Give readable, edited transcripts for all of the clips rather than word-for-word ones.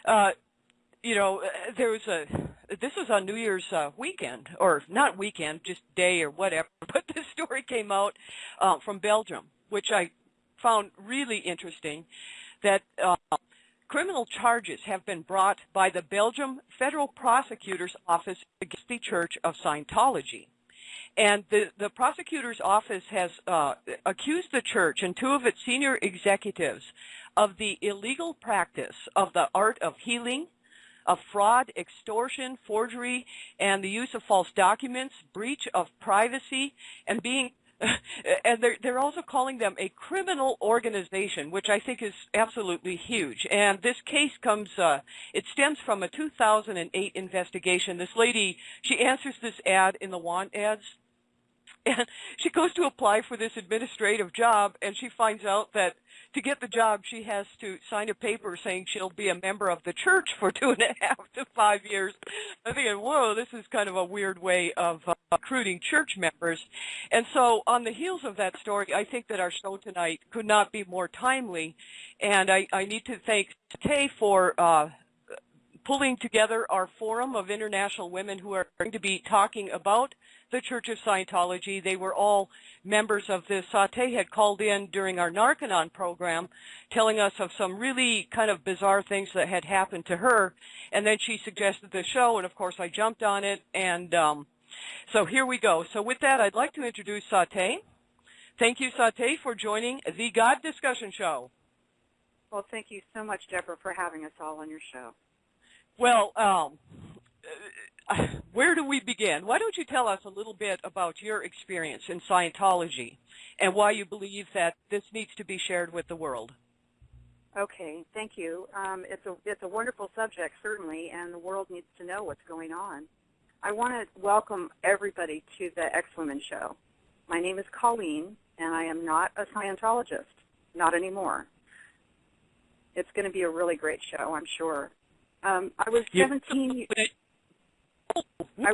Uh, this was on New Year's weekend, or not weekend, just day or whatever, but this story came out from Belgium, which I found really interesting, that criminal charges have been brought by the Belgium Federal Prosecutor's Office against the Church of Scientology. And the prosecutor's office has accused the church and two of its senior executives of the illegal practice of the art of healing, of fraud, extortion, forgery, and the use of false documents, breach of privacy, and and they're also calling them a criminal organization, which I think is absolutely huge. And this case it stems from a 2008 investigation. This lady, she answers this ad in the want ads, and she goes to apply for this administrative job, and she finds out that to get the job, she has to sign a paper saying she'll be a member of the church for 2.5 to 5 years. I'm thinking, whoa, this is kind of a weird way of recruiting church members. And so on the heels of that story, I think that our show tonight could not be more timely. And I need to thank Tay for pulling together our forum of international women who are going to be talking about the Church of Scientology. They were all members of this. Tay had called in during our Narcanon program telling us of some really kind of bizarre things that had happened to her, and then she suggested the show, and of course I jumped on it, and so here we go. So with that, I'd like to introduce Tay. Thank you, Tay, for joining the God Discussion Show. Well, thank you so much, Deborah, for having us all on your show. Well, where do we begin? Why don't you tell us a little bit about your experience in Scientology and why you believe that this needs to be shared with the world? Okay, thank you. It's a wonderful subject, certainly, and the world needs to know what's going on. I want to welcome everybody to the X-Women Show. My name is Colleen, and I am not a Scientologist, not anymore. It's going to be a really great show, I'm sure. I was 17. I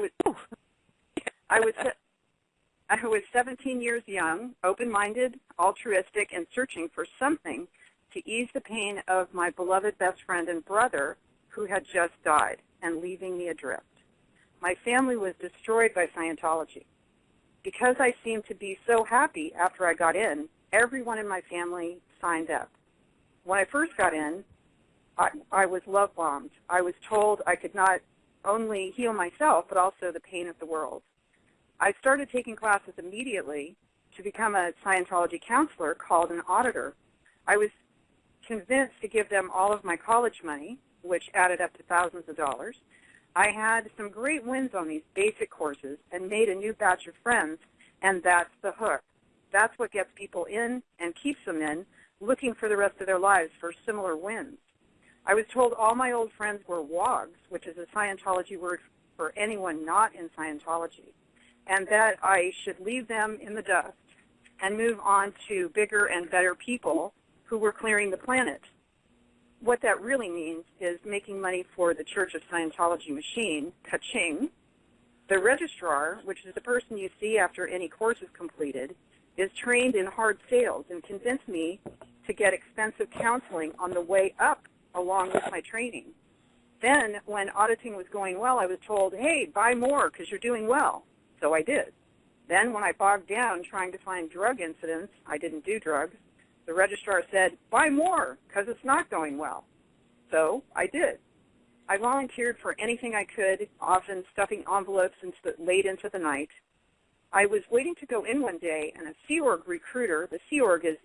was 17 years young, open-minded, altruistic, and searching for something to ease the pain of my beloved best friend and brother who had just died and leaving me adrift. My family was destroyed by Scientology. Because I seemed to be so happy after I got in, everyone in my family signed up. When I first got in, I was love bombed. I was told I could not only heal myself, but also the pain of the world. I started taking classes immediately to become a Scientology counselor called an auditor. I was convinced to give them all of my college money, which added up to thousands of dollars. I had some great wins on these basic courses and made a new batch of friends, and that's the hook. That's what gets people in and keeps them in, looking for the rest of their lives for similar wins. I was told all my old friends were wogs, which is a Scientology word for anyone not in Scientology, and that I should leave them in the dust and move on to bigger and better people who were clearing the planet. What that really means is making money for the Church of Scientology machine, ka-ching. The registrar, which is the person you see after any course is completed, is trained in hard sales and convinced me to get expensive counseling on the way up along with my training. Then, when auditing was going well, I was told, hey, buy more because you're doing well. So I did. Then, when I bogged down trying to find drug incidents, I didn't do drugs, the registrar said, buy more because it's not going well. So I did. I volunteered for anything I could, often stuffing envelopes late into the night. I was waiting to go in one day, and a Sea Org recruiter, the Sea Org is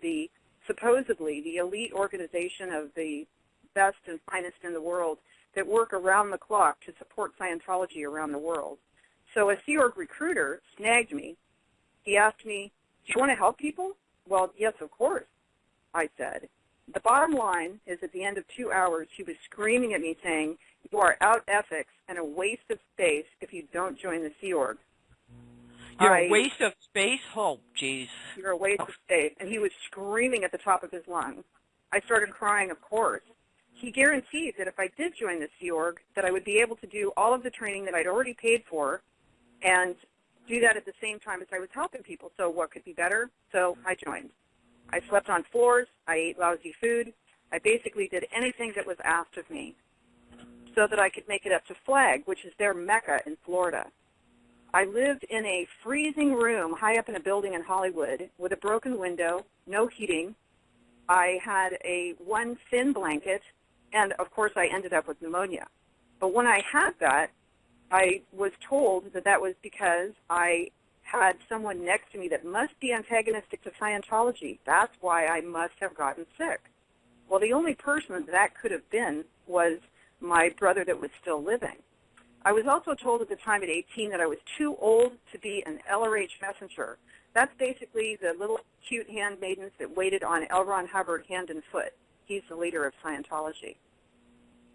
supposedly the elite organization of the best and finest in the world that work around the clock to support Scientology around the world. So a Sea Org recruiter snagged me. He asked me, do you want to help people? Well, yes, of course, I said. The bottom line is at the end of 2 hours, he was screaming at me saying, you are out ethics and a waste of space if you don't join the Sea Org. You're a waste of space? Oh, geez. You're a waste of space. And he was screaming at the top of his lungs. I started crying, of course. He guaranteed that if I did join the Sea Org, that I would be able to do all of the training that I'd already paid for and do that at the same time as I was helping people. So what could be better? So I joined. I slept on floors. I ate lousy food. I basically did anything that was asked of me. so that I could make it up to Flag, which is their Mecca in Florida. I lived in a freezing room high up in a building in Hollywood with a broken window, no heating. I had one thin blanket, and of course I ended up with pneumonia. But when I had that, I was told that that was because I had someone next to me that must be antagonistic to Scientology. That's why I must have gotten sick. Well, the only person that could have been was my brother that was still living. I was also told at the time at 18 that I was too old to be an LRH messenger. That's basically the little cute handmaidens that waited on L. Ron Hubbard hand and foot. He's the leader of Scientology.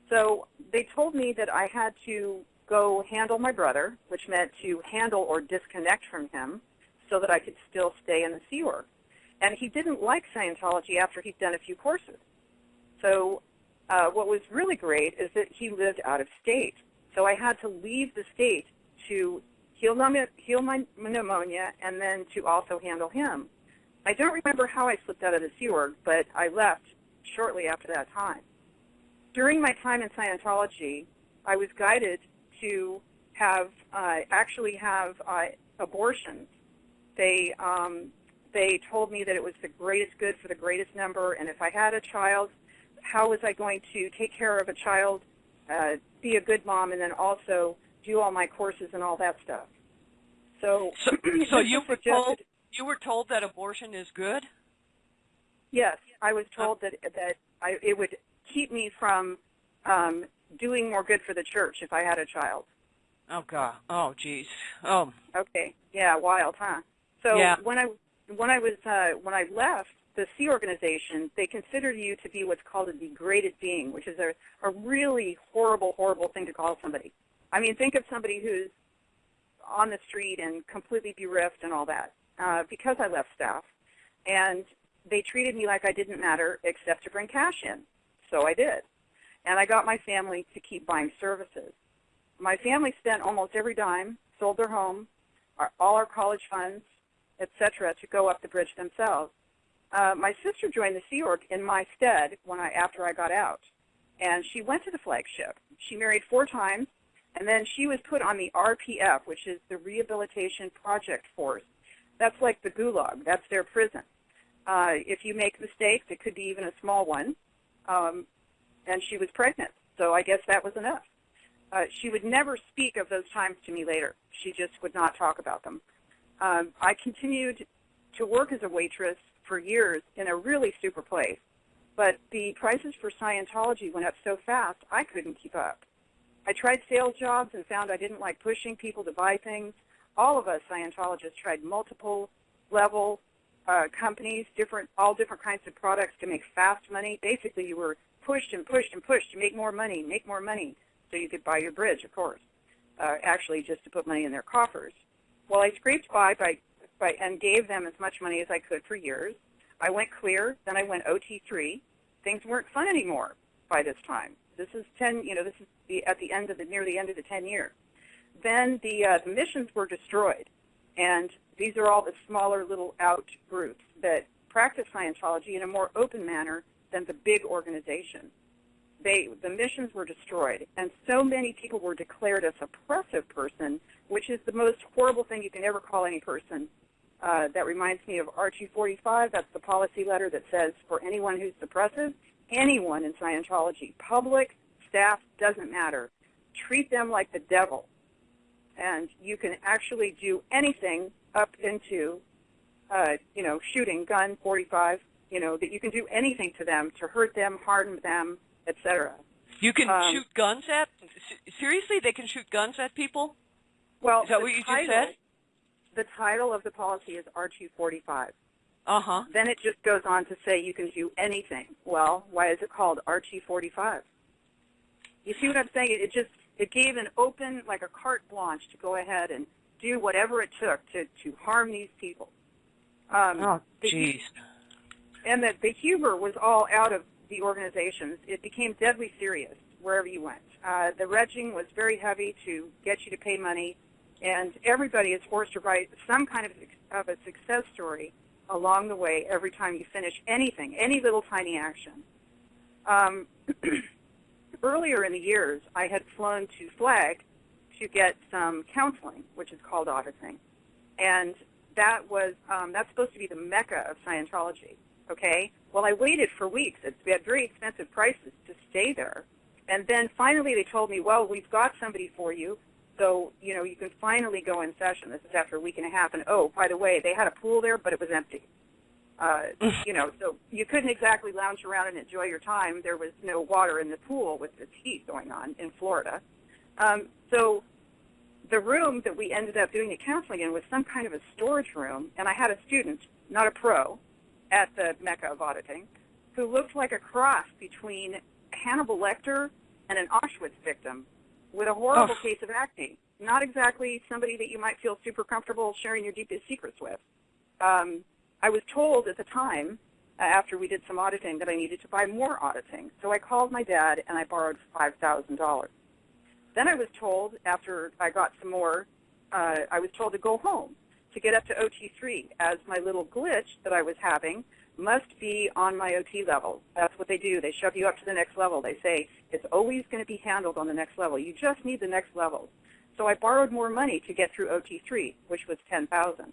So they told me that I had to go handle my brother, which meant to handle or disconnect from him so that I could still stay in the Sea Org. And he didn't like Scientology after he'd done a few courses. So what was really great is that he lived out of state. So I had to leave the state to heal my pneumonia and then to also handle him. I don't remember how I slipped out of the Sea Org, but I left shortly after that time. During my time in Scientology, I was guided to actually have abortions. They told me that it was the greatest good for the greatest number, and if I had a child, how was I going to take care of a child, be a good mom, and then also do all my courses and all that stuff. So you were told that abortion is good? Yes, I was told that it would keep me from doing more good for the church if I had a child. Oh God! Oh geez! Oh. Okay. Yeah, wild, huh? So yeah. when I left the Sea Organization, they considered you to be what's called a degraded being, which is a really horrible, horrible thing to call somebody. I mean, think of somebody who's on the street and completely bereft and all that, because I left staff. And they treated me like I didn't matter except to bring cash in. So I did. And I got my family to keep buying services. My family spent almost every dime, sold their home, all our college funds, etc., to go up the bridge themselves. My sister joined the Sea Org in my stead after I got out, and she went to the flagship. She married 4 times, and then she was put on the RPF, which is the Rehabilitation Project Force. That's like the Gulag. That's their prison. If you make mistakes, it could be even a small one, and she was pregnant, so I guess that was enough. She would never speak of those times to me later. She just would not talk about them. I continued to work as a waitress for years in a really super place, but the prices for Scientology went up so fast I couldn't keep up. I tried sales jobs and found I didn't like pushing people to buy things. All of us Scientologists tried multiple level companies, all different kinds of products to make fast money. Basically, you were pushed and pushed and pushed to make more money, so you could buy your bridge, of course, actually just to put money in their coffers. Well, I scraped by and gave them as much money as I could for years. I went clear, then I went OT3. Things weren't fun anymore by this time. This is near the end of the 10 years. Then the missions were destroyed, and these are all the smaller little out groups that practice Scientology in a more open manner than the big organization. The missions were destroyed, and so many people were declared a suppressive person, which is the most horrible thing you can ever call any person. That reminds me of R245. That's the policy letter that says for anyone who's suppressive, anyone in Scientology, public, staff, doesn't matter. Treat them like the devil. And you can actually do anything up into, shooting, gun, 45, that you can do anything to them to hurt them, harm them, etc. You can shoot guns at? Seriously, they can shoot guns at people? Well, is that what you just said? The title of the policy is R245. Uh-huh. Then it just goes on to say you can do anything. Well, why is it called R245? You see what I'm saying? It gave an open, like a carte blanche to go ahead and do whatever it took to harm these people. Oh, jeez. And the humor was all out of the organizations. It became deadly serious wherever you went. The regging was very heavy to get you to pay money, and everybody is forced to write some kind of a success story along the way every time you finish anything, any little tiny action. earlier in the years, I had flown to Flag to get some counseling, which is called auditing. And that was, that's supposed to be the mecca of Scientology, okay? Well, I waited for weeks. We had very expensive prices to stay there. And then finally they told me, well, we've got somebody for you, so, you know, you can finally go in session. This is after a week and a half. And, oh, by the way, they had a pool there, but it was empty. You know, so you couldn't exactly lounge around and enjoy your time. There was no water in the pool with this heat going on in Florida. So the room that we ended up doing the counseling in was some kind of a storage room, and I had a student, not a pro, at the Mecca of auditing, who looked like a cross between Hannibal Lecter and an Auschwitz victim with a horrible case of acne. Not exactly somebody that you might feel super comfortable sharing your deepest secrets with. I was told at the time, after we did some auditing, that I needed to buy more auditing. So I called my dad and I borrowed $5,000. Then I was told, after I got some more, I was told to go home to get up to OT3, as my little glitch that I was having must be on my OT level. That's what they do. They shove you up to the next level. They say it's always going to be handled on the next level. You just need the next level. So I borrowed more money to get through OT3, which was $10,000.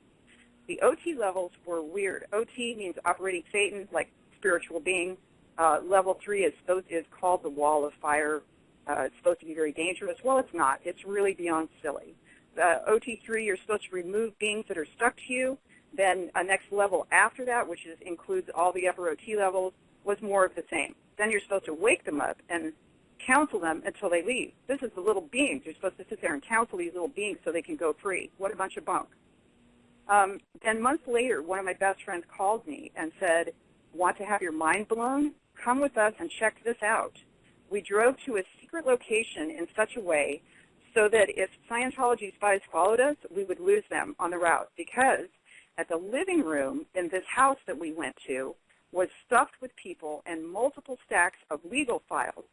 The OT levels were weird. OT means operating Satan, like spiritual being. Level 3 is called the wall of fire. It's supposed to be very dangerous. Well, it's not. It's really beyond silly. OT3, you're supposed to remove beings that are stuck to you. Then a next level after that, which includes all the upper OT levels, was more of the same. Then you're supposed to wake them up and counsel them until they leave. This is the little beings. You're supposed to sit there and counsel these little beings so they can go free. What a bunch of bunk. Then months later, one of my best friends called me and said, want to have your mind blown? Come with us and check this out. We drove to a secret location in such a way so that if Scientology spies followed us, we would lose them on the route, because at the living room in this house that we went to was stuffed with people and multiple stacks of legal files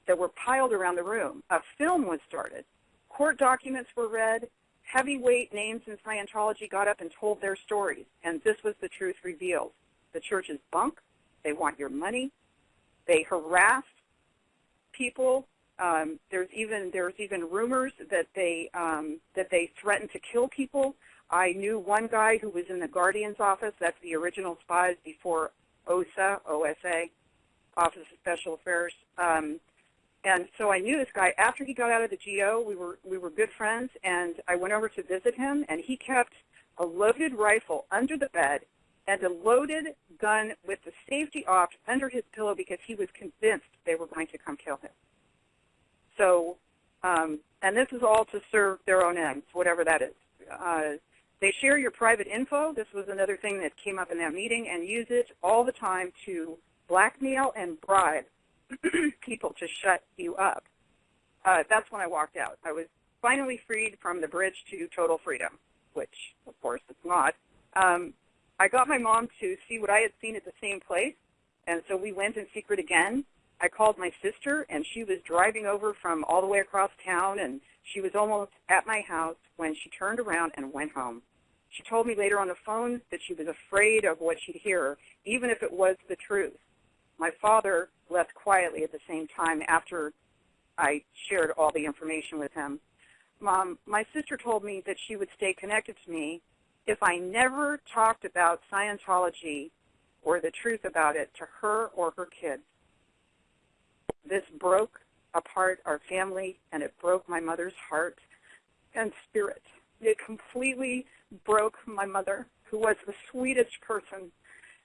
that were piled around the room. A film was started. Court documents were read. Heavyweight names in Scientology got up and told their stories, and this was the truth revealed. The church is bunk. They want your money. They harass people. There's even rumors that they threaten to kill people. I knew one guy who was in the Guardian's office. That's the original spies before OSA, Office of Special Affairs. And so I knew this guy. After he got out of the GO, we were good friends, and I went over to visit him, and he kept a loaded rifle under the bed and a loaded gun with the safety off under his pillow because he was convinced they were going to come kill him. So, and this is all to serve their own ends, whatever that is. They share your private info. This was another thing that came up in that meeting, and use it all the time to blackmail and bribe people to shut you up. That's when I walked out. I was finally freed from the bridge to total freedom, which, of course, it's not. I got my mom to see what I had seen at the same place, and so we went in secret again. I called my sister, and she was driving over from all the way across town, and she was almost at my house when she turned around and went home. She told me later on the phone that she was afraid of what she'd hear, even if it was the truth. My father left quietly at the same time after I shared all the information with him. My sister told me that she would stay connected to me if I never talked about Scientology or the truth about it to her or her kids. This broke apart our family, and it broke my mother's heart and spirit. It completely broke my mother, who was the sweetest person,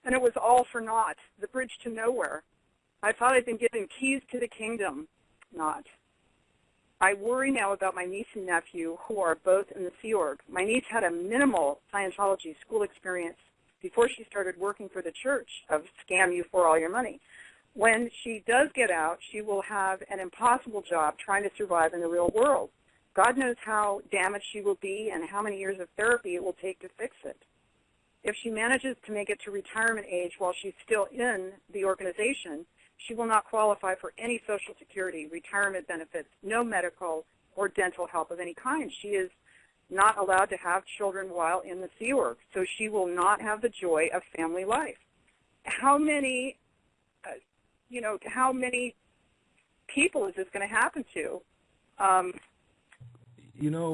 and it was all for naught, the bridge to nowhere. I thought I'd been given keys to the kingdom. Not. I worry now about my niece and nephew, who are both in the Sea Org. My niece had a minimal Scientology school experience before she started working for the church of scam you for all your money. When she does get out, she will have an impossible job trying to survive in the real world. God knows how damaged she will be and how many years of therapy it will take to fix it. If she manages to make it to retirement age while she's still in the organization, she will not qualify for any Social Security, retirement benefits, no medical or dental help of any kind. She is not allowed to have children while in the Sea Org, so she will not have the joy of family life. How many people is this going to happen to? You know,